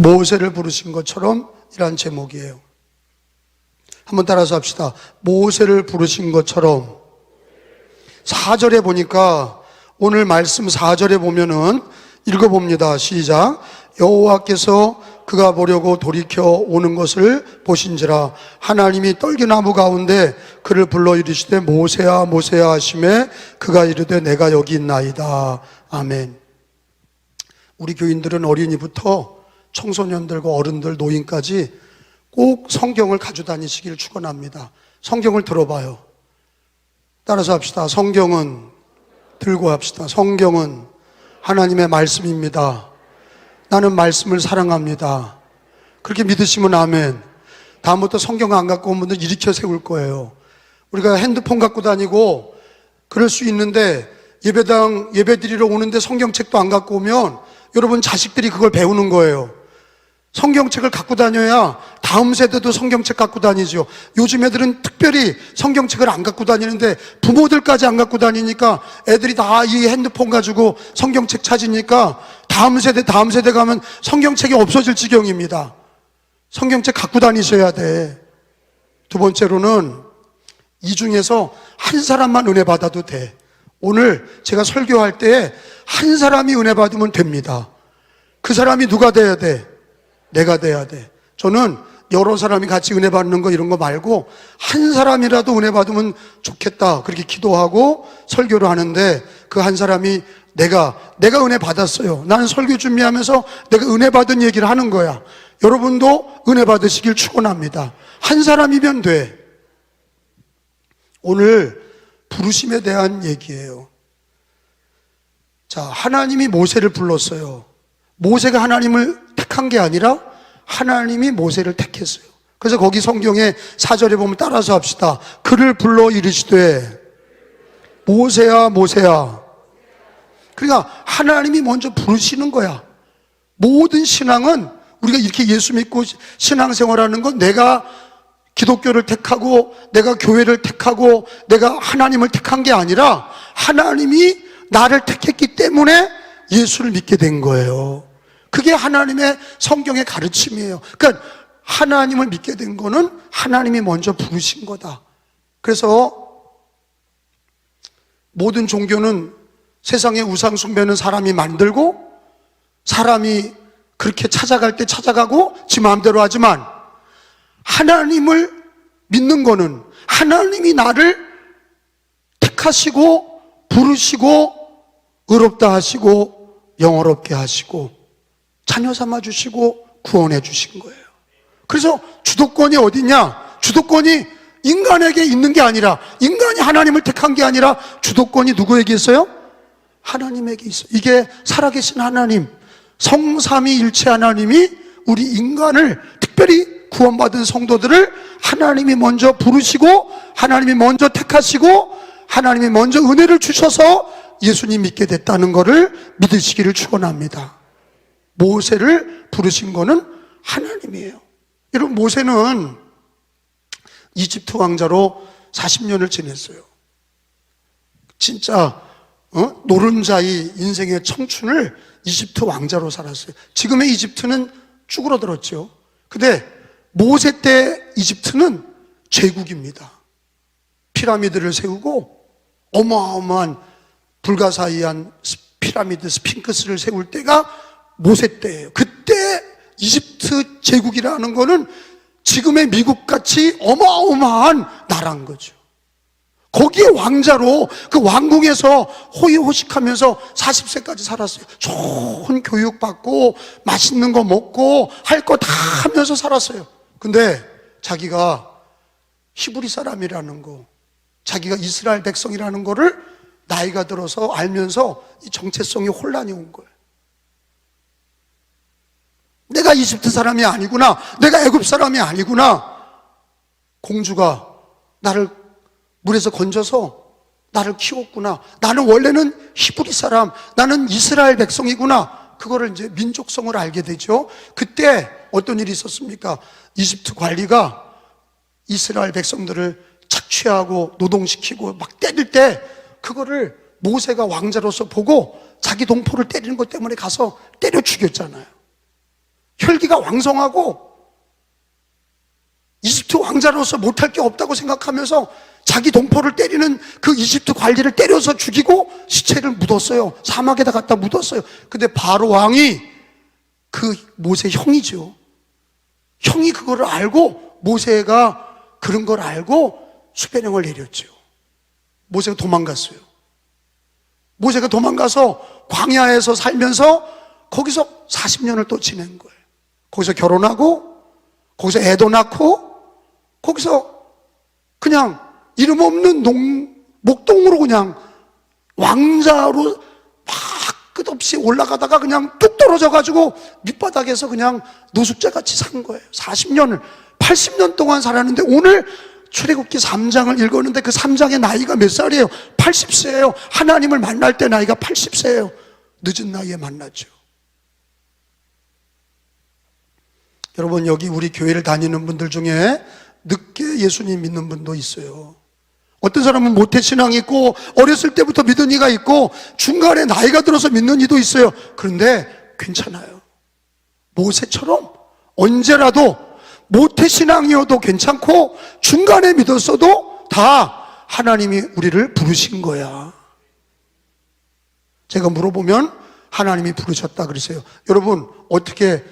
모세를 부르신 것처럼 이란 제목이에요. 한번 따라서 합시다. 모세를 부르신 것처럼. 4절에 보니까 오늘 말씀 4절에 보면은 읽어봅니다. 시작. 여호와께서 그가 보려고 돌이켜 오는 것을 보신지라 하나님이 떨기나무 가운데 그를 불러 이르시되 모세야 모세야 하시매 그가 이르되 내가 여기 있나이다. 아멘. 우리 교인들은 어린이부터 청소년들과 어른들, 노인까지 꼭 성경을 가지고 다니시길 축원합니다. 성경을 들어봐요. 따라서 합시다. 성경은 들고 합시다. 성경은 하나님의 말씀입니다. 나는 말씀을 사랑합니다. 그렇게 믿으시면 아멘. 다음부터 성경 안 갖고 온 분들 일으켜 세울 거예요. 우리가 핸드폰 갖고 다니고 그럴 수 있는데 예배당 예배드리러 오는데 성경책도 안 갖고 오면 여러분 자식들이 그걸 배우는 거예요. 성경책을 갖고 다녀야 다음 세대도 성경책 갖고 다니죠. 요즘 애들은 특별히 성경책을 안 갖고 다니는데 부모들까지 안 갖고 다니니까 애들이 다 이 핸드폰 가지고 성경책 찾으니까 다음 세대 가면 성경책이 없어질 지경입니다. 성경책 갖고 다니셔야 돼. 두 번째로는 이 중에서 한 사람만 은혜 받아도 돼. 오늘 제가 설교할 때 한 사람이 은혜 받으면 됩니다. 그 사람이 누가 돼야 돼? 내가 돼야 돼. 저는 여러 사람이 같이 은혜 받는 거 이런 거 말고 한 사람이라도 은혜 받으면 좋겠다 그렇게 기도하고 설교를 하는데 그 한 사람이 내가 은혜 받았어요. 나는 설교 준비하면서 내가 은혜 받은 얘기를 하는 거야. 여러분도 은혜 받으시길 축원합니다. 한 사람이면 돼. 오늘 부르심에 대한 얘기예요. 자, 하나님이 모세를 불렀어요. 모세가 하나님을 택한 게 아니라 하나님이 모세를 택했어요. 그래서 거기 성경에 4절에 보면 따라서 합시다. 그를 불러 이르시되 모세야 모세야. 그러니까 하나님이 먼저 부르시는 거야. 모든 신앙은 우리가 이렇게 예수 믿고 신앙생활하는 건 내가 기독교를 택하고 내가 교회를 택하고 내가 하나님을 택한 게 아니라 하나님이 나를 택했기 때문에 예수를 믿게 된 거예요. 그게 하나님의 성경의 가르침이에요. 그러니까 하나님을 믿게 된 거는 하나님이 먼저 부르신 거다. 그래서 모든 종교는 세상의 우상 숭배는 사람이 만들고 사람이 그렇게 찾아갈 때 찾아가고 지 마음대로 하지만 하나님을 믿는 거는 하나님이 나를 택하시고 부르시고 의롭다 하시고 영어롭게 하시고 자녀 삼아 주시고 구원해 주신 거예요. 그래서 주도권이 어디냐? 주도권이 인간에게 있는 게 아니라 인간이 하나님을 택한 게 아니라 주도권이 누구에게 있어요? 하나님에게 있어요. 이게 살아계신 하나님, 성삼위일체 하나님이 우리 인간을 특별히 구원받은 성도들을 하나님이 먼저 부르시고 하나님이 먼저 택하시고 하나님이 먼저 은혜를 주셔서 예수님 믿게 됐다는 것을 믿으시기를 축원합니다. 모세를 부르신 거는 하나님이에요. 여러분 모세는 이집트 왕자로 40년을 지냈어요. 진짜 노른자의 인생의 청춘을 이집트 왕자로 살았어요. 지금의 이집트는 쭈그러들었죠. 근데 모세 때 이집트는 제국입니다. 피라미드를 세우고 어마어마한 불가사의한 피라미드 스핑크스를 세울 때가 모세 때예요. 그때 이집트 제국이라는 거는 지금의 미국같이 어마어마한 나라인 거죠. 거기에 왕자로 그 왕궁에서 호의호식하면서 40세까지 살았어요. 좋은 교육받고 맛있는 거 먹고 할 거 다 하면서 살았어요. 근데 자기가 히브리 사람이라는 거, 자기가 이스라엘 백성이라는 거를 나이가 들어서 알면서 이 정체성이 혼란이 온 거예요. 내가 이집트 사람이 아니구나, 내가 애굽 사람이 아니구나. 공주가 나를 물에서 건져서 나를 키웠구나. 나는 원래는 히브리 사람, 나는 이스라엘 백성이구나. 그거를 이제 민족성을 알게 되죠. 그때 어떤 일이 있었습니까? 이집트 관리가 이스라엘 백성들을 착취하고 노동시키고 막 때릴 때 그거를 모세가 왕자로서 보고 자기 동포를 때리는 것 때문에 가서 때려 죽였잖아요. 혈기가 자기가 왕성하고 이집트 왕자로서 못할 게 없다고 생각하면서 자기 동포를 때리는 그 이집트 관리를 때려서 죽이고 시체를 묻었어요. 사막에다 갖다 묻었어요. 근데 바로 왕이 그 모세 형이죠. 형이 그거를 알고, 모세가 그런 걸 알고 수배령을 내렸죠. 모세가 도망갔어요. 모세가 도망가서 광야에서 살면서 거기서 40년을 또 지낸 거예요. 거기서 결혼하고, 거기서 애도 낳고, 거기서 그냥 이름 없는 목동으로 그냥 왕자로 막 끝없이 올라가다가 그냥 뚝 떨어져가지고 밑바닥에서 그냥 노숙자같이 산 거예요. 40년을, 80년 동안 살았는데 오늘 출애굽기 3장을 읽었는데 그 3장의 나이가 몇 살이에요? 80세예요. 하나님을 만날 때 나이가 80세예요. 늦은 나이에 만났죠. 여러분, 여기 우리 교회를 다니는 분들 중에 늦게 예수님 믿는 분도 있어요. 어떤 사람은 모태신앙이 있고 어렸을 때부터 믿은 이가 있고 중간에 나이가 들어서 믿는 이도 있어요. 그런데 괜찮아요. 모세처럼 언제라도 모태신앙이어도 괜찮고 중간에 믿었어도 다 하나님이 우리를 부르신 거야. 제가 물어보면 하나님이 부르셨다 그러세요. 여러분, 어떻게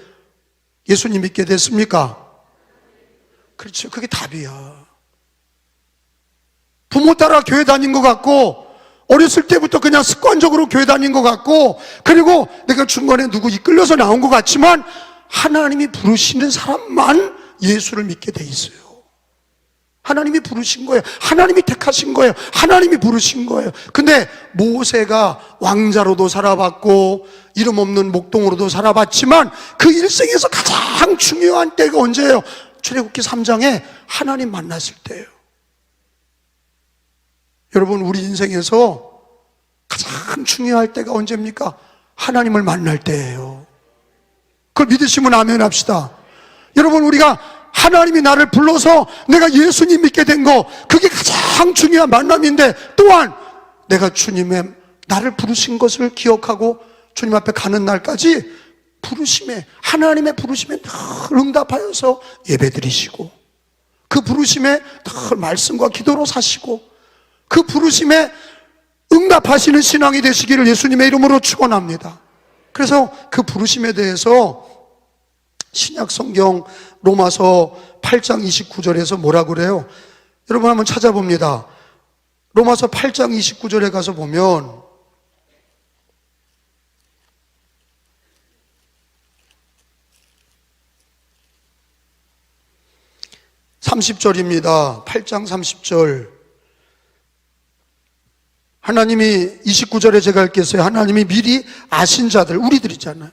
예수님 믿게 됐습니까? 그렇죠. 그게 답이야. 부모 따라 교회 다닌 것 같고, 어렸을 때부터 그냥 습관적으로 교회 다닌 것 같고, 그리고 내가 중간에 누구 이끌려서 나온 것 같지만 하나님이 부르시는 사람만 예수를 믿게 돼 있어요. 하나님이 부르신 거예요. 하나님이 택하신 거예요. 하나님이 부르신 거예요. 근데 모세가 왕자로도 살아봤고 이름 없는 목동으로도 살아봤지만 그 일생에서 가장 중요한 때가 언제예요? 출애굽기 3장에 하나님 만났을 때예요. 여러분, 우리 인생에서 가장 중요할 때가 언제입니까? 하나님을 만날 때예요. 그걸 믿으시면 아멘 합시다. 여러분, 우리가 하나님이 나를 불러서 내가 예수님 믿게 된 거, 그게 가장 중요한 만남인데, 또한 내가 주님의 나를 부르신 것을 기억하고 주님 앞에 가는 날까지 하나님의 부르심에 늘 응답하여서 예배드리시고, 그 부르심에 늘 말씀과 기도로 사시고, 그 부르심에 응답하시는 신앙이 되시기를 예수님의 이름으로 축원합니다. 그래서 그 부르심에 대해서 신약 성경 로마서 8장 29절에서 뭐라고 그래요? 여러분 한번 찾아봅니다. 로마서 8장 29절에 가서 보면 30절입니다. 8장 30절. 하나님이 29절에 제가 읽겠어요. 하나님이 미리 아신 자들, 우리들이잖아요.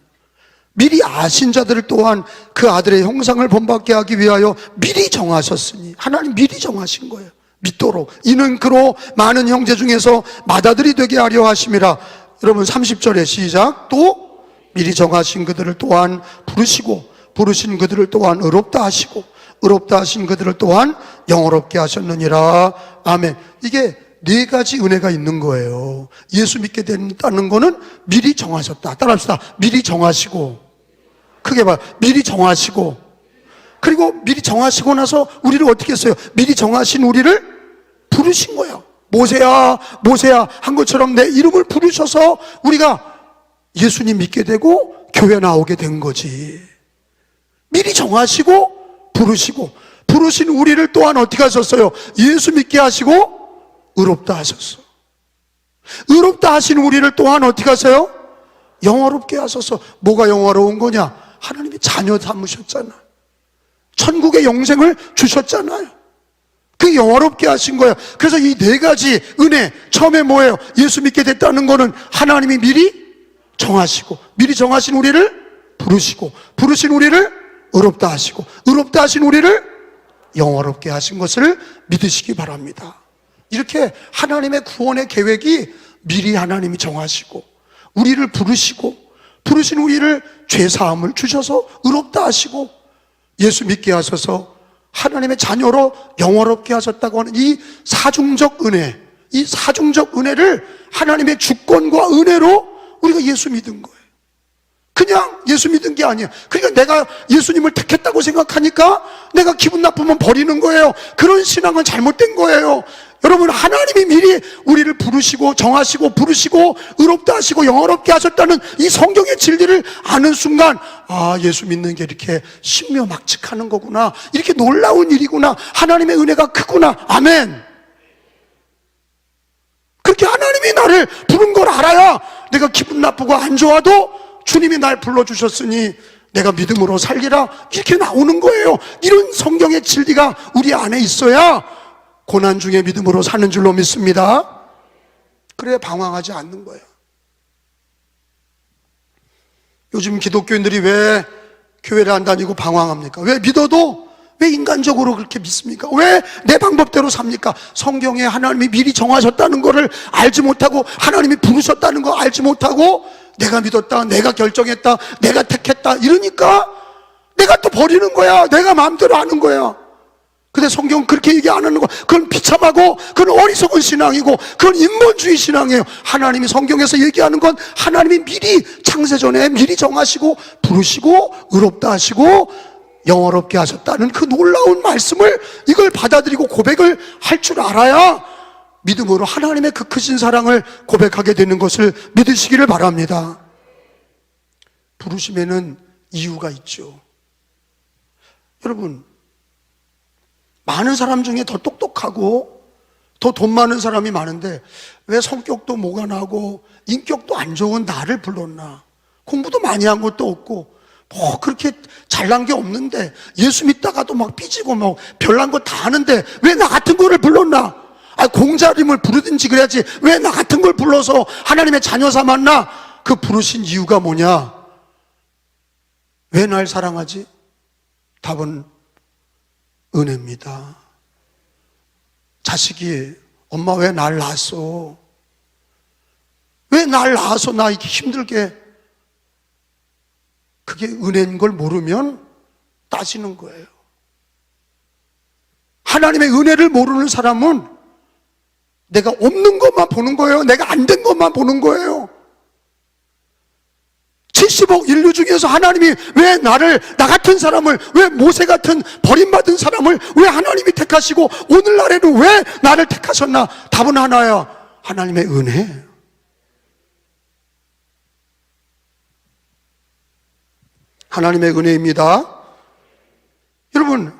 미리 아신 자들을 또한 그 아들의 형상을 본받게 하기 위하여 미리 정하셨으니, 하나님 미리 정하신 거예요. 믿도록. 이는 그로 많은 형제 중에서 맏아들이 되게 하려 하심이라. 여러분 30절에 시작. 또 미리 정하신 그들을 또한 부르시고, 부르신 그들을 또한 의롭다 하시고, 의롭다 하신 그들을 또한 영화롭게 하셨느니라. 아멘. 이게 네 가지 은혜가 있는 거예요. 예수 믿게 된다는 거는 미리 정하셨다. 따라합시다. 미리 정하시고, 크게 봐. 미리 정하시고, 그리고 미리 정하시고 나서 우리를 어떻게 했어요? 미리 정하신 우리를 부르신 거예요. 모세야, 모세야 한 것처럼 내 이름을 부르셔서 우리가 예수님 믿게 되고 교회 나오게 된 거지. 미리 정하시고 부르시고, 부르신 우리를 또한 어떻게 하셨어요? 예수 믿게 하시고 의롭다 하셨어. 의롭다 하신 우리를 또한 어떻게 하세요? 영화롭게 하셔서. 뭐가 영화로운 거냐? 하나님이 자녀 삼으셨잖아. 천국의 영생을 주셨잖아요. 그게 영화롭게 하신 거예요. 그래서 이 네 가지 은혜, 처음에 뭐예요? 예수 믿게 됐다는 거는 하나님이 미리 정하시고, 미리 정하신 우리를 부르시고, 부르신 우리를 의롭다 하시고, 의롭다 하신 우리를 영화롭게 하신 것을 믿으시기 바랍니다. 이렇게 하나님의 구원의 계획이 미리 하나님이 정하시고, 우리를 부르시고, 부르신 우리를 죄사함을 주셔서 의롭다 하시고, 예수 믿게 하셔서 하나님의 자녀로 영화롭게 하셨다고 하는 이 사중적 은혜, 이 사중적 은혜를 하나님의 주권과 은혜로 우리가 예수 믿은 거예요. 그냥 예수 믿은 게 아니에요. 그러니까 내가 예수님을 택했다고 생각하니까 내가 기분 나쁘면 버리는 거예요. 그런 신앙은 잘못된 거예요. 여러분, 하나님이 미리 우리를 부르시고 정하시고 부르시고 의롭다 하시고 영화롭게 하셨다는 이 성경의 진리를 아는 순간, 아, 예수 믿는 게 이렇게 신묘막측하는 거구나, 이렇게 놀라운 일이구나, 하나님의 은혜가 크구나. 아멘. 그렇게 하나님이 나를 부른 걸 알아야 내가 기분 나쁘고 안 좋아도 주님이 날 불러주셨으니 내가 믿음으로 살리라, 이렇게 나오는 거예요. 이런 성경의 진리가 우리 안에 있어야 고난 중에 믿음으로 사는 줄로 믿습니다. 그래야 방황하지 않는 거예요. 요즘 기독교인들이 왜 교회를 안 다니고 방황합니까? 왜 믿어도 왜 인간적으로 그렇게 믿습니까? 왜 내 방법대로 삽니까? 성경에 하나님이 미리 정하셨다는 것을 알지 못하고, 하나님이 부르셨다는 거 알지 못하고, 내가 믿었다, 내가 결정했다, 내가 택했다 이러니까 내가 또 버리는 거야. 내가 마음대로 하는 거야. 근데 성경은 그렇게 얘기 안 하는 거. 그건 비참하고, 그건 어리석은 신앙이고, 그건 인본주의 신앙이에요. 하나님이 성경에서 얘기하는 건 하나님이 미리 창세전에 미리 정하시고 부르시고 의롭다 하시고 영화롭게 하셨다는 그 놀라운 말씀을, 이걸 받아들이고 고백을 할 줄 알아야 믿음으로 하나님의 그 크신 사랑을 고백하게 되는 것을 믿으시기를 바랍니다. 부르심에는 이유가 있죠. 여러분, 많은 사람 중에 더 똑똑하고 더 돈 많은 사람이 많은데 왜 성격도 뭐가 나고 인격도 안 좋은 나를 불렀나? 공부도 많이 한 것도 없고 뭐 그렇게 잘난 게 없는데, 예수 믿다가도 막 삐지고 막 별난 거 다 하는데 왜 나 같은 거를 불렀나? 아, 공자님을 부르든지 그래야지 왜 나 같은 걸 불러서 하나님의 자녀 삼았나? 그 부르신 이유가 뭐냐? 왜 날 사랑하지? 답은 은혜입니다. 자식이, 엄마 왜 날 낳았어? 왜 날 낳아서 나 이렇게 힘들게? 그게 은혜인 걸 모르면 따지는 거예요. 하나님의 은혜를 모르는 사람은 내가 없는 것만 보는 거예요. 내가 안 된 것만 보는 거예요. 70억 인류 중에서 하나님이 왜 나를, 나 같은 사람을, 왜 모세 같은 버림받은 사람을 왜 하나님이 택하시고 오늘날에는 왜 나를 택하셨나? 답은 하나야. 하나님의 은혜. 하나님의 은혜입니다. 여러분,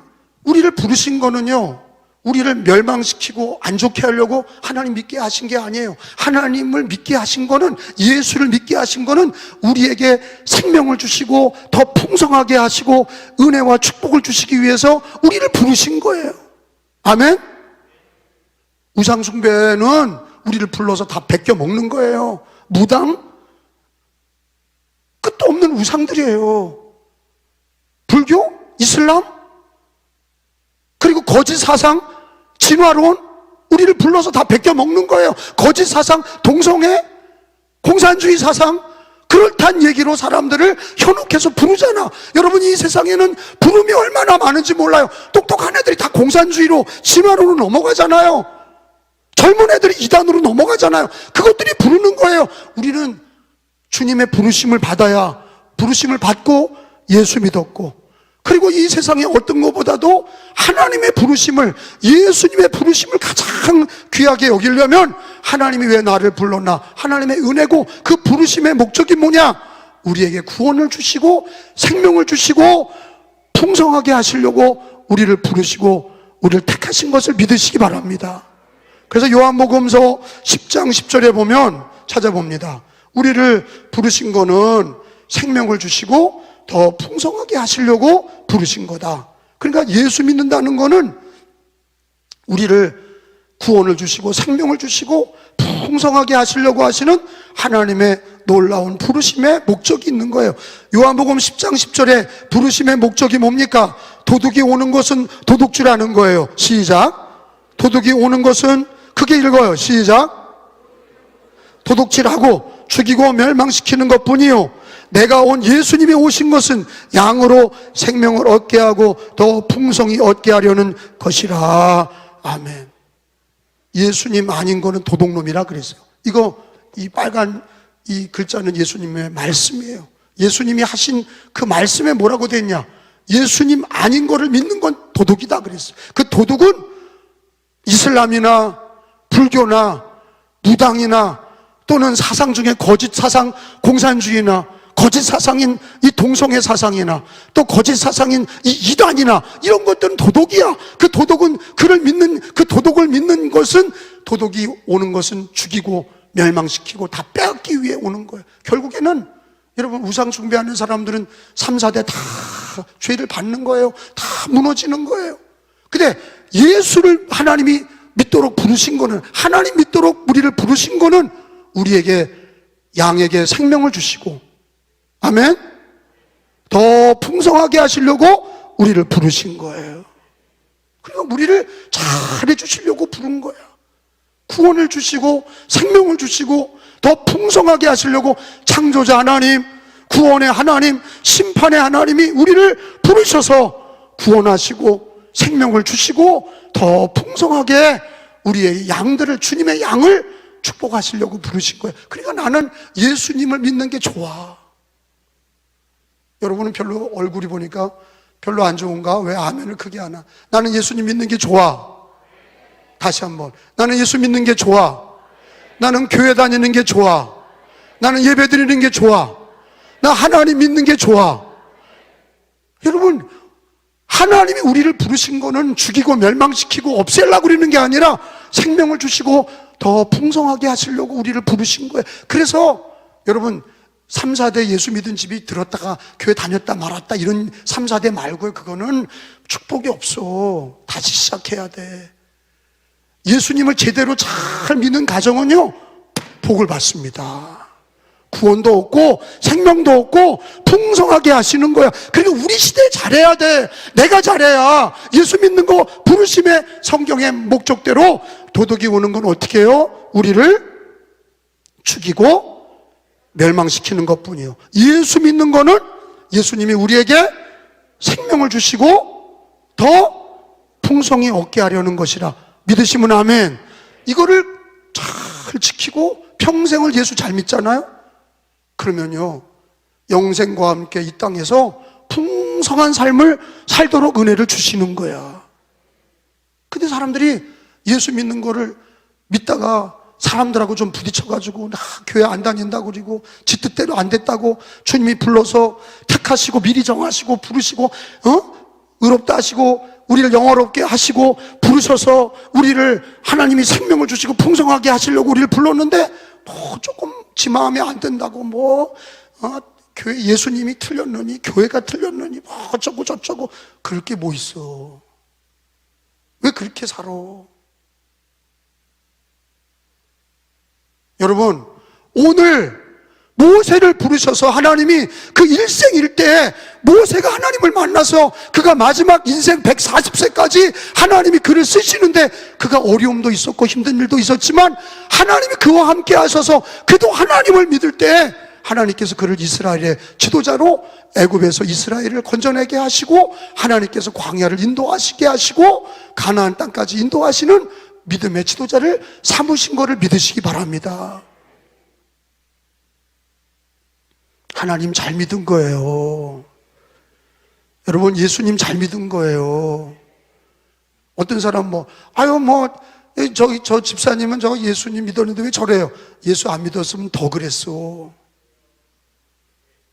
우리를 부르신 거는요, 우리를 멸망시키고 안 좋게 하려고 하나님 믿게 하신 게 아니에요. 하나님을 믿게 하신 거는, 예수를 믿게 하신 거는 우리에게 생명을 주시고 더 풍성하게 하시고 은혜와 축복을 주시기 위해서 우리를 부르신 거예요. 아멘? 우상숭배는 우리를 불러서 다 베껴 먹는 거예요. 무당? 끝도 없는 우상들이에요. 불교? 이슬람? 그리고 거짓 사상, 진화론, 우리를 불러서 다 베껴 먹는 거예요. 거짓 사상, 동성애, 공산주의 사상, 그럴듯한 얘기로 사람들을 현혹해서 부르잖아. 여러분, 이 세상에는 부름이 얼마나 많은지 몰라요. 똑똑한 애들이 다 공산주의로, 진화론으로 넘어가잖아요. 젊은 애들이 이단으로 넘어가잖아요. 그것들이 부르는 거예요. 우리는 주님의 부르심을 받아야, 부르심을 받고 예수 믿었고, 그리고 이 세상에 어떤 것보다도 하나님의 부르심을, 예수님의 부르심을 가장 귀하게 여기려면 하나님이 왜 나를 불렀나? 하나님의 은혜고, 그 부르심의 목적이 뭐냐? 우리에게 구원을 주시고 생명을 주시고 풍성하게 하시려고 우리를 부르시고 우리를 택하신 것을 믿으시기 바랍니다. 그래서 요한복음서 10장 10절에 보면 찾아봅니다. 우리를 부르신 거는 생명을 주시고 더 풍성하게 하시려고 부르신 거다. 그러니까 예수 믿는다는 거는 우리를 구원을 주시고 생명을 주시고 풍성하게 하시려고 하시는 하나님의 놀라운 부르심의 목적이 있는 거예요. 요한복음 10장 10절에 부르심의 목적이 뭡니까? 도둑이 오는 것은 도둑질하는 거예요. 시작. 도둑이 오는 것은, 크게 읽어요. 시작. 도둑질하고 죽이고 멸망시키는 것뿐이요, 내가 온, 예수님이 오신 것은 양으로 생명을 얻게 하고 더 풍성히 얻게 하려는 것이라. 아멘. 예수님 아닌 거는 도둑놈이라 그랬어요. 이거, 이 빨간 이 글자는 예수님의 말씀이에요. 예수님이 하신 그 말씀에 뭐라고 됐냐? 예수님 아닌 거를 믿는 건 도둑이다 그랬어요. 그 도둑은 이슬람이나 불교나 무당이나 또는 사상 중에 거짓 사상, 공산주의나 거짓 사상인 이 동성애 사상이나 또 거짓 사상인 이 이단이나 이런 것들은 도둑이야. 그 도둑은 그 도둑을 믿는 것은, 도둑이 오는 것은 죽이고 멸망시키고 다 빼앗기 위해 오는 거예요. 결국에는 여러분, 우상 숭배하는 사람들은 3, 4대 다 죄를 받는 거예요. 다 무너지는 거예요. 근데 예수를 하나님이 믿도록 부르신 거는, 하나님 믿도록 우리를 부르신 거는 우리에게, 양에게 생명을 주시고, 아멘? 더 풍성하게 하시려고 우리를 부르신 거예요. 그리고 우리를 잘해 주시려고 부른 거야. 구원을 주시고 생명을 주시고 더 풍성하게 하시려고 창조자 하나님, 구원의 하나님, 심판의 하나님이 우리를 부르셔서 구원하시고 생명을 주시고 더 풍성하게 우리의 양들을, 주님의 양을 축복하시려고 부르신 거예요. 그러니까 나는 예수님을 믿는 게 좋아. 여러분은 별로 얼굴이 보니까 별로 안 좋은가? 왜 아멘을 크게 하나? 나는 예수님 믿는 게 좋아. 다시 한번, 나는 예수 믿는 게 좋아. 나는 교회 다니는 게 좋아. 나는 예배 드리는 게 좋아. 나 하나님 믿는 게 좋아. 여러분, 하나님이 우리를 부르신 거는 죽이고 멸망시키고 없애려고 그러는 게 아니라 생명을 주시고 더 풍성하게 하시려고 우리를 부르신 거예요. 그래서 여러분, 3, 4대 예수 믿은 집이 들었다가 교회 다녔다 말았다 이런 3, 4대 말고요. 그거는 축복이 없어. 다시 시작해야 돼. 예수님을 제대로 잘 믿는 가정은요, 복을 받습니다. 구원도 얻고 생명도 얻고 풍성하게 하시는 거야. 그러니까 우리 시대에 잘해야 돼. 내가 잘해야. 예수 믿는 거 부르심의 성경의 목적대로 도둑이 오는 건 어떻게 해요? 우리를 죽이고 멸망시키는 것뿐이에요. 예수 믿는 거는 예수님이 우리에게 생명을 주시고 더 풍성히 얻게 하려는 것이라 믿으시면 아멘. 이거를 잘 지키고 평생을 예수 잘 믿잖아요. 그러면요, 영생과 함께 이 땅에서 풍성한 삶을 살도록 은혜를 주시는 거야. 근데 사람들이 예수 믿는 거를 믿다가 사람들하고 좀 부딪혀가지고 나 교회 안 다닌다고 그러고 지 뜻대로 안 됐다고, 주님이 불러서 택하시고 미리 정하시고 부르시고 의롭다 하시고 우리를 영화롭게 하시고 부르셔서 우리를, 하나님이 생명을 주시고 풍성하게 하시려고 우리를 불렀는데 뭐 조금 지 마음에 안 든다고 교회 예수님이 틀렸느니 교회가 틀렸느니 뭐 어쩌고 저쩌고, 그럴 게 뭐 있어. 왜 그렇게 살아? 여러분, 오늘 모세를 부르셔서 하나님이 그 일생일대에 모세가 하나님을 만나서 그가 마지막 인생 140세까지 하나님이 그를 쓰시는데 그가 어려움도 있었고 힘든 일도 있었지만 하나님이 그와 함께 하셔서 그도 하나님을 믿을 때 하나님께서 그를 이스라엘의 지도자로 애굽에서 이스라엘을 건져내게 하시고 하나님께서 광야를 인도하시게 하시고 가나안 땅까지 인도하시는 믿음의 지도자를 삼으신 것을 믿으시기 바랍니다. 하나님 잘 믿은 거예요. 여러분, 예수님 잘 믿은 거예요. 어떤 사람 저 집사님은 저 예수님 믿었는데 왜 저래요? 예수 안 믿었으면 더 그랬어.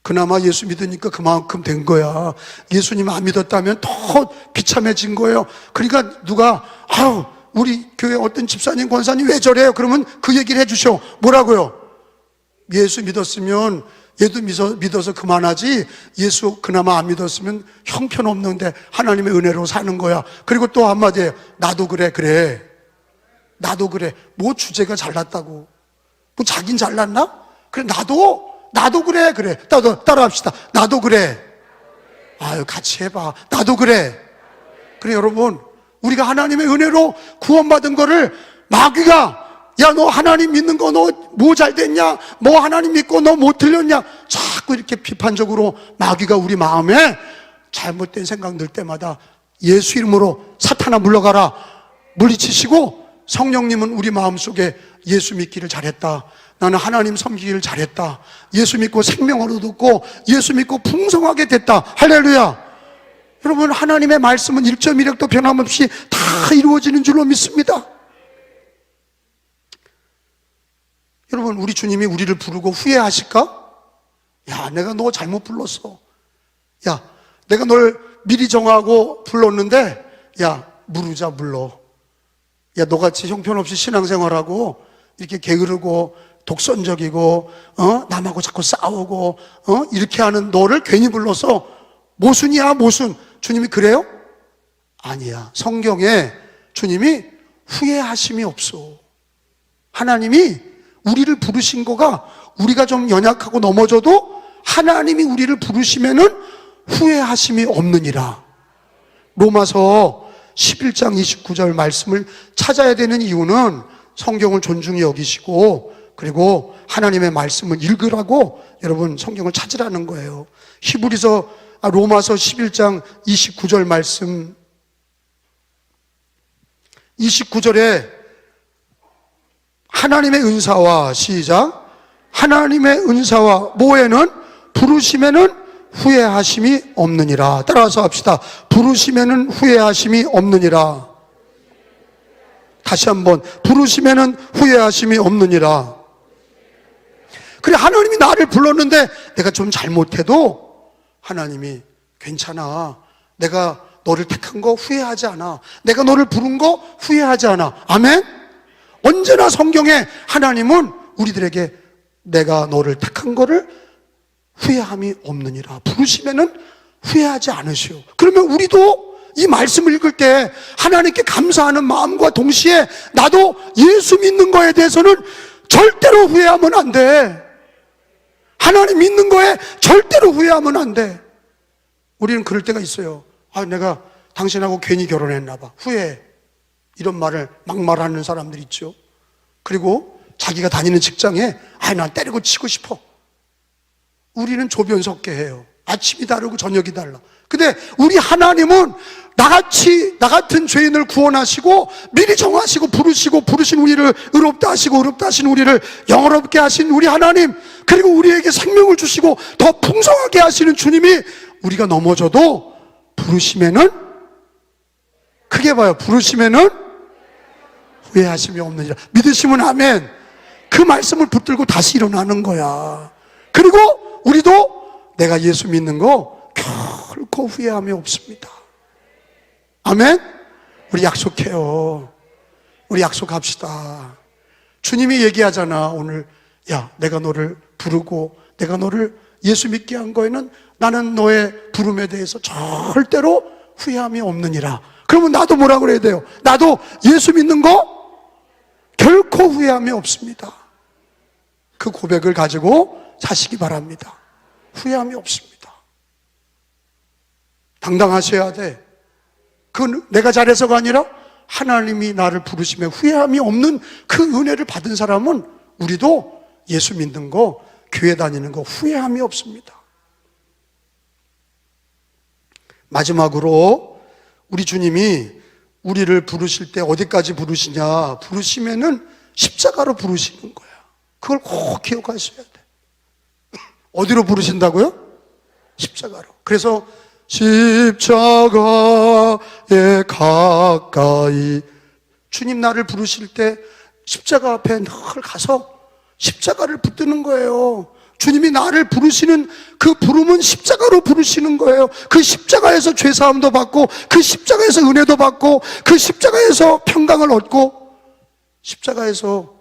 그나마 예수 믿으니까 그만큼 된 거야. 예수님 안 믿었다면 더 비참해진 거예요. 그러니까 누가 우리 교회 어떤 집사님, 권사님 왜 저래요? 그러면 그 얘기를 해주셔. 뭐라고요? 예수 믿었으면 얘도 믿어서 그만하지, 예수 그나마 안 믿었으면 형편없는데 하나님의 은혜로 사는 거야. 그리고 또 한마디에 나도 그래. 나도 그래. 뭐 주제가 잘났다고. 뭐 자긴 잘났나? 그래, 나도 그래. 따라합시다. 나도 그래. 아유, 같이 해봐. 나도 그래. 그래, 여러분, 우리가 하나님의 은혜로 구원받은 거를 마귀가, 야, 너 하나님 믿는 거 너 뭐 잘 됐냐? 뭐 하나님 믿고 너 뭐 틀렸냐? 자꾸 이렇게 비판적으로 마귀가 우리 마음에 잘못된 생각 들 때마다 예수 이름으로 사탄아 물러가라 물리치시고, 성령님은 우리 마음속에 예수 믿기를 잘했다, 나는 하나님 섬기기를 잘했다. 예수 믿고 생명을 얻었고 예수 믿고 풍성하게 됐다. 할렐루야. 여러분, 하나님의 말씀은 1.1획도 변함없이 다 이루어지는 줄로 믿습니다. 여러분, 우리 주님이 우리를 부르고 후회하실까? 야, 내가 너 잘못 불렀어. 야, 내가 널 미리 정하고 불렀는데, 야, 물으자 물러. 야, 너같이 형편없이 신앙생활하고 이렇게 게으르고 독선적이고 남하고 자꾸 싸우고 이렇게 하는 너를 괜히 불러서 모순이야 모순. 주님이 그래요? 아니야. 성경에 주님이 후회하심이 없어. 하나님이 우리를 부르신 거가 우리가 좀 연약하고 넘어져도 하나님이 우리를 부르시면은 후회하심이 없느니라. 로마서 11장 29절 말씀을 찾아야 되는 이유는 성경을 존중히 여기시고 그리고 하나님의 말씀을 읽으라고 여러분 성경을 찾으라는 거예요. 로마서 11장 29절 말씀 29절에 하나님의 은사와 시작 하나님의 은사와 모에는 부르심에는 후회하심이 없느니라. 따라서 합시다. 부르심에는 후회하심이 없느니라. 다시 한번 부르심에는 후회하심이 없느니라. 그래, 하나님이 나를 불렀는데 내가 좀 잘못해도 하나님이 괜찮아. 내가 너를 택한 거 후회하지 않아. 내가 너를 부른 거 후회하지 않아. 아멘? 언제나 성경에 하나님은 우리들에게 내가 너를 택한 거를 후회함이 없느니라. 부르심에는 후회하지 않으시오. 그러면 우리도 이 말씀을 읽을 때 하나님께 감사하는 마음과 동시에 나도 예수 믿는 거에 대해서는 절대로 후회하면 안 돼. 하나님 믿는 거에 절대로 후회하면 안 돼. 우리는 그럴 때가 있어요. 아, 내가 당신하고 괜히 결혼했나 봐. 후회해. 이런 말을 막말하는 사람들 있죠. 그리고 자기가 다니는 직장에 난 때리고 치고 싶어. 우리는 조변석계 해요. 아침이 다르고 저녁이 달라. 근데 우리 하나님은 나 같은 죄인을 구원하시고 미리 정하시고 부르신 우리를 의롭다 하시고 의롭다 하신 우리를 영원롭게 하신 우리 하나님, 그리고 우리에게 생명을 주시고 더 풍성하게 하시는 주님이 우리가 넘어져도 부르심에는, 크게 봐요, 부르심에는 후회하심이 없느니라. 믿으시면 아멘. 그 말씀을 붙들고 다시 일어나는 거야. 그리고 우리도 내가 예수 믿는 거 결코 후회함이 없습니다. 아멘? 우리 약속해요. 우리 약속합시다. 주님이 얘기하잖아, 오늘. 야, 내가 너를 부르고 내가 너를 예수 믿게 한 거에는 나는 너의 부름에 대해서 절대로 후회함이 없느니라. 그러면 나도 뭐라 그래야 돼요? 나도 예수 믿는 거 결코 후회함이 없습니다. 그 고백을 가지고 사시기 바랍니다. 후회함이 없습니다. 당당하셔야 돼. 그건 내가 잘해서가 아니라 하나님이 나를 부르심에 후회함이 없는 그 은혜를 받은 사람은 우리도 예수 믿는 거, 교회 다니는 거 후회함이 없습니다. 마지막으로 우리 주님이 우리를 부르실 때 어디까지 부르시냐? 부르시면은 십자가로 부르시는 거야. 그걸 꼭 기억하셔야 돼. 어디로 부르신다고요? 십자가로. 그래서 십자가에 가까이, 주님 나를 부르실 때 십자가 앞에 늘 가서 십자가를 붙드는 거예요. 주님이 나를 부르시는 그 부름은 십자가로 부르시는 거예요. 그 십자가에서 죄사함도 받고, 그 십자가에서 은혜도 받고, 그 십자가에서 평강을 얻고, 십자가에서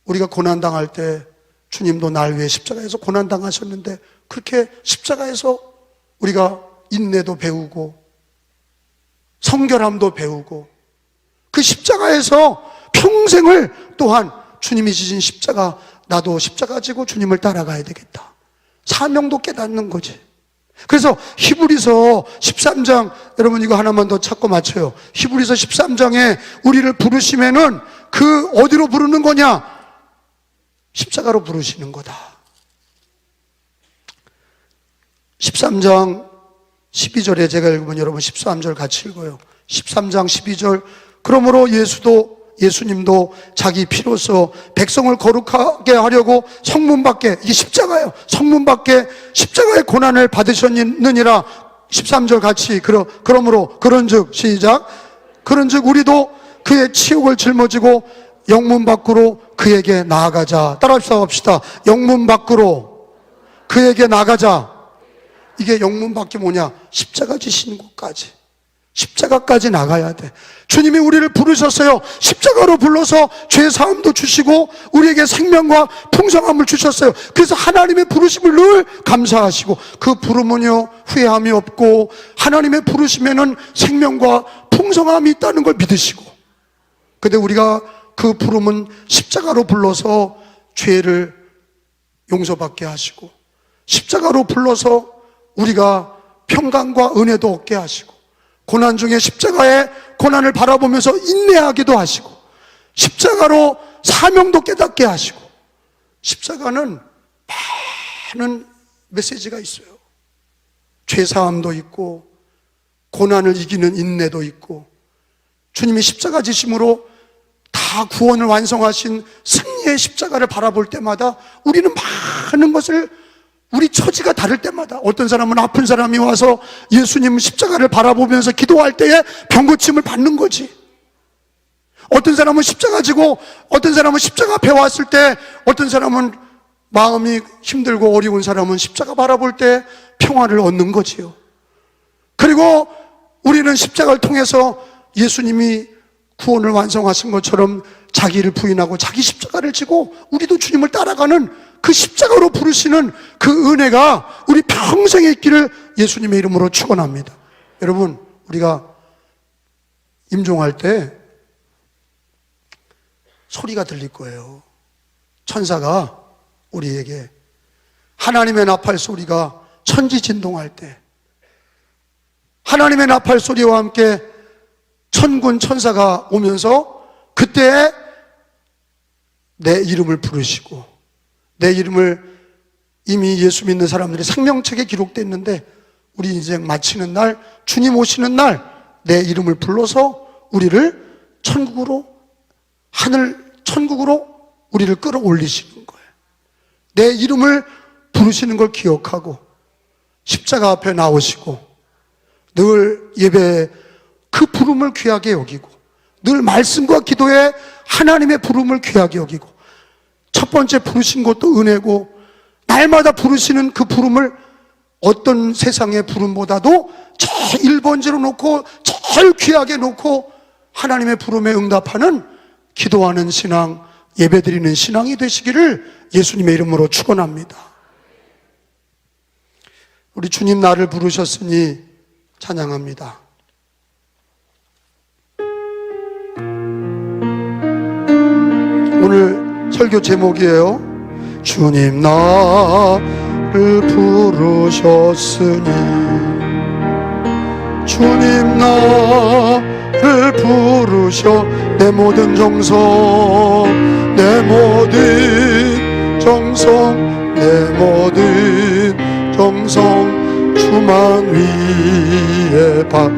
우리가 고난당할 때 주님도 날 위해 십자가에서 고난당하셨는데, 그렇게 십자가에서 우리가 인내도 배우고 성결함도 배우고, 그 십자가에서 평생을 또한 주님이 지신 십자가, 나도 십자가 지고 주님을 따라가야 되겠다. 사명도 깨닫는 거지. 그래서 히브리서 13장, 여러분 이거 하나만 더 찾고 맞춰요. 히브리서 13장에 우리를 부르시면은 그 어디로 부르는 거냐? 십자가로 부르시는 거다. 13장 12절에 제가 읽으면 여러분 13절 같이 읽어요. 13장 12절. 그러므로 예수도 예수님도 자기 피로써 백성을 거룩하게 하려고 성문 밖에, 이게 십자가예요. 성문 밖에 십자가의 고난을 받으셨느니라. 13절 같이 그러므로 그런즉 시작. 그런즉 우리도 그의 치욕을 짊어지고 영문 밖으로 그에게 나아가자. 따라합시다. 영문 밖으로 그에게 나가자. 이게 영문 밖이 뭐냐? 십자가 지신 곳까지, 십자가까지 나가야 돼. 주님이 우리를 부르셨어요. 십자가로 불러서 죄사함도 주시고 우리에게 생명과 풍성함을 주셨어요. 그래서 하나님의 부르심을 늘 감사하시고, 그 부르면요 후회함이 없고, 하나님의 부르심에는 생명과 풍성함이 있다는 걸 믿으시고, 근데 우리가 그 부름은 십자가로 불러서 죄를 용서받게 하시고, 십자가로 불러서 우리가 평강과 은혜도 얻게 하시고, 고난 중에 십자가의 고난을 바라보면서 인내하기도 하시고, 십자가로 사명도 깨닫게 하시고, 십자가는 많은 메시지가 있어요. 죄사함도 있고, 고난을 이기는 인내도 있고, 주님이 십자가 지심으로 다 구원을 완성하신 승리의 십자가를 바라볼 때마다 우리는 많은 것을, 우리 처지가 다를 때마다, 어떤 사람은 아픈 사람이 와서 예수님 십자가를 바라보면서 기도할 때에 병고침을 받는 거지. 어떤 사람은 십자가 지고, 어떤 사람은 십자가 앞에 왔을 때, 어떤 사람은 마음이 힘들고 어려운 사람은 십자가 바라볼 때 평화를 얻는 거지요. 그리고 우리는 십자가를 통해서 예수님이 구원을 완성하신 것처럼 자기를 부인하고 자기 십자가를 지고 우리도 주님을 따라가는 그 십자가로 부르시는 그 은혜가 우리 평생에 있기를 예수님의 이름으로 축원합니다. 여러분, 우리가 임종할 때 소리가 들릴 거예요. 천사가 우리에게 하나님의 나팔 소리가 천지진동할 때, 하나님의 나팔 소리와 함께 천군 천사가 오면서 그때 내 이름을 부르시고, 내 이름을 이미 예수 믿는 사람들이 생명책에 기록됐는데, 우리 인생 마치는 날, 주님 오시는 날 내 이름을 불러서 우리를 천국으로, 하늘 천국으로 우리를 끌어올리시는 거예요. 내 이름을 부르시는 걸 기억하고 십자가 앞에 나오시고, 늘 예배에 그 부름을 귀하게 여기고, 늘 말씀과 기도에 하나님의 부름을 귀하게 여기고, 첫 번째 부르신 것도 은혜고, 날마다 부르시는 그 부름을 어떤 세상의 부름보다도 제일 번째로 놓고 제일 귀하게 놓고 하나님의 부름에 응답하는 기도하는 신앙, 예배드리는 신앙이 되시기를 예수님의 이름으로 축원합니다. 우리 주님 나를 부르셨으니 찬양합니다. 오늘 설교 제목이에요. 주님 나를 부르셨으니, 주님 나를 부르셔 내 모든 정성, 내 모든 정성, 내 모든 정성 주만 위에 봐.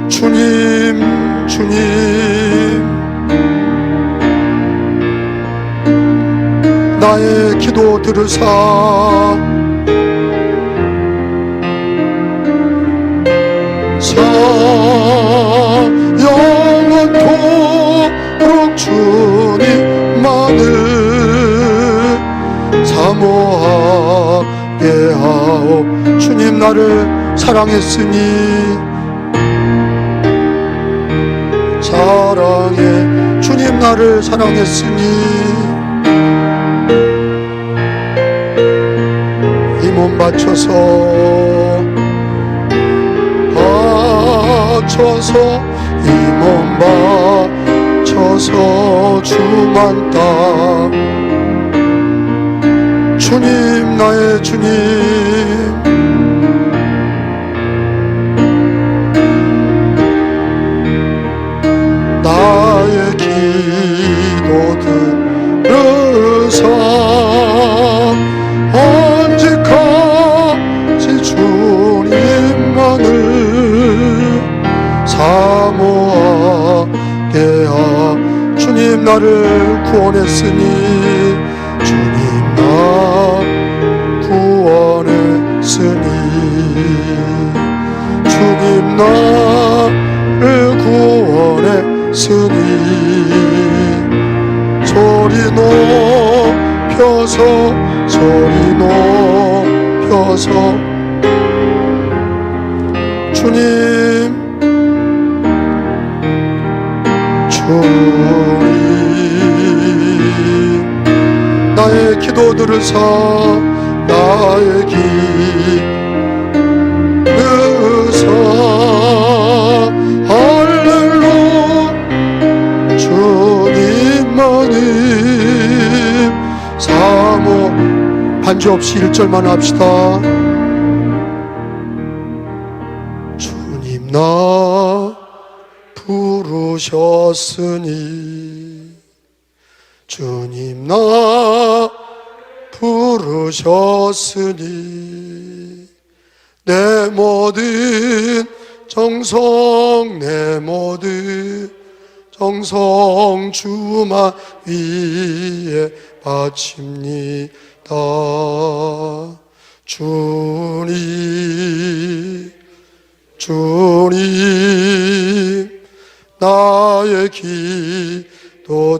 주님, 주님 나의 기도 들으사 영원토록 주님만을 사모하게 하오. 주님 나를 사랑했으니, 사랑해. 주님 나를 사랑했으니 이 몸 바쳐서 이 몸 바쳐서 주만 따. 주님 나의 주님, 나의 기도 들으사 언제까지 주님만을 사모하게 하. 주님 나를 구원했으니 주님 나 구원했으니 주님 나를 구원했으니 소리 높여서 소리 높여서 주님 나의 기도 들으사 나의 기도사 할렐루야 주님만이 사모 반주 없이 1절만 합시다. 주님 나 부르셨으니 주님 나 부르셨으니 내 모든 정성 내 모든 정성 주만 위에 바칩니다. 주님 나의 기도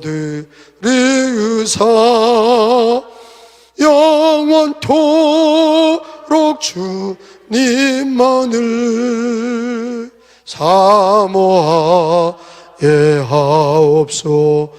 들으사 영원토록 주님만을 사모하게 하옵소서.